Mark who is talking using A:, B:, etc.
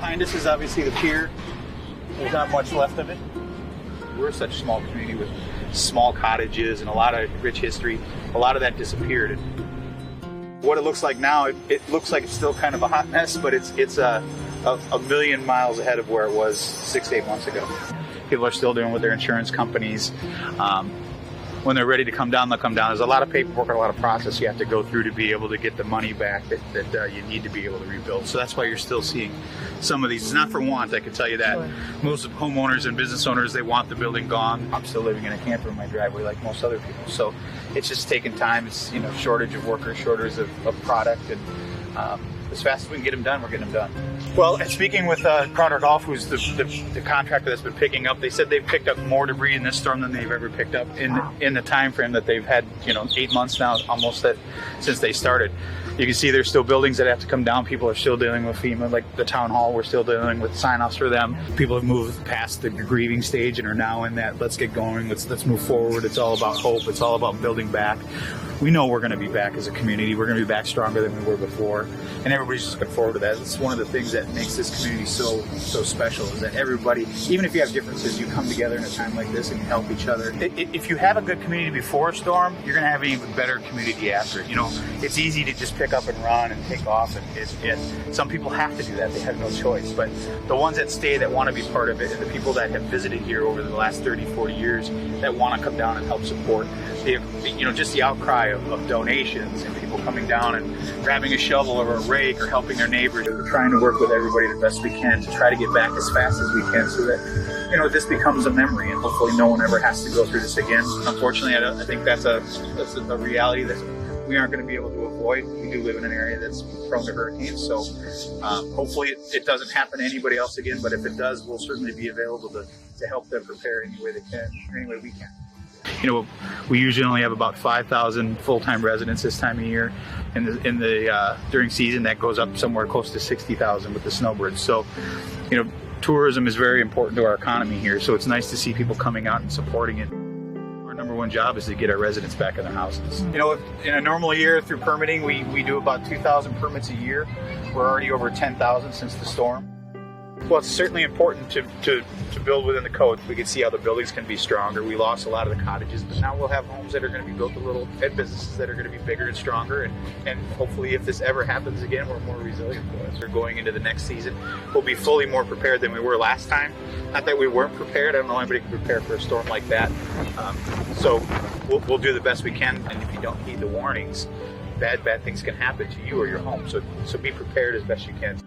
A: Behind us is obviously the pier. There's not much left of it. We're such a small community with small cottages and a lot of rich history. A lot of that disappeared. And what it looks like now, it looks like it's still kind of a hot mess, but it's a million miles ahead of where it was 6 to 8 months ago. People are still doing with their insurance companies. When they're ready to come down, they'll come down. There's a lot of paperwork and a lot of process you have to go through to be able to get the money back that you need to be able to rebuild. So that's why you're still seeing some of these. It's not for want, I can tell you that. Sure. Most of homeowners and business owners, they want the building gone. I'm still living in a camper in my driveway like most other people. So it's just taking time. It's, shortage of workers, shortage of product, and as fast as we can get them done, we're getting them done. Well, and speaking with Crowder Golf, who's the contractor that's been picking up, they said they've picked up more debris in this storm than they've ever picked up in the time frame that they've had, 8 months now, almost since they started. You can see there's still buildings that have to come down. People are still dealing with FEMA, like the town hall. We're still dealing with sign-offs for them. People have moved past the grieving stage and are now in that, let's get going, let's move forward. It's all about hope. It's all about building back. We know we're going to be back as a community. We're going to be back stronger than we were before. And everybody's just looking forward to that. It's one of the things that makes this community so special, is that everybody, even if you have differences, you come together in a time like this and you help each other. If you have a good community before a storm, you're going to have an even better community after. It's easy to just pick up and run and take off, and some people have to do that. They have no choice. But the ones that stay, that want to be part of it, and the people that have visited here over the last 30, 40 years that want to come down and help support, just the outcry of donations and people coming down and grabbing a shovel or a rake or helping their neighbors. We're trying to work with everybody the best we can to try to get back as fast as we can so that, this becomes a memory, and hopefully no one ever has to go through this again. Unfortunately, I think that's a reality that we aren't going to be able to avoid. We do live in an area that's prone to hurricanes, so hopefully it doesn't happen to anybody else again, but if it does, we'll certainly be available to help them prepare any way they can, any way we can. We usually only have about 5,000 full-time residents this time of year. During season, that goes up somewhere close to 60,000 with the snowbirds. So, tourism is very important to our economy here. So it's nice to see people coming out and supporting it. Our number one job is to get our residents back in their houses. In a normal year through permitting, we do about 2,000 permits a year. We're already over 10,000 since the storm. Well, it's certainly important to build within the code. We can see how the buildings can be stronger. We lost a lot of the cottages, but now we'll have homes that are going to be built and businesses that are going to be bigger and stronger. And hopefully, if this ever happens again, we're more resilient for it. We're going into the next season. We'll be fully more prepared than we were last time. Not that we weren't prepared. I don't know anybody can prepare for a storm like that. So we'll do the best we can. And if you don't heed the warnings, bad things can happen to you or your home. So be prepared as best you can.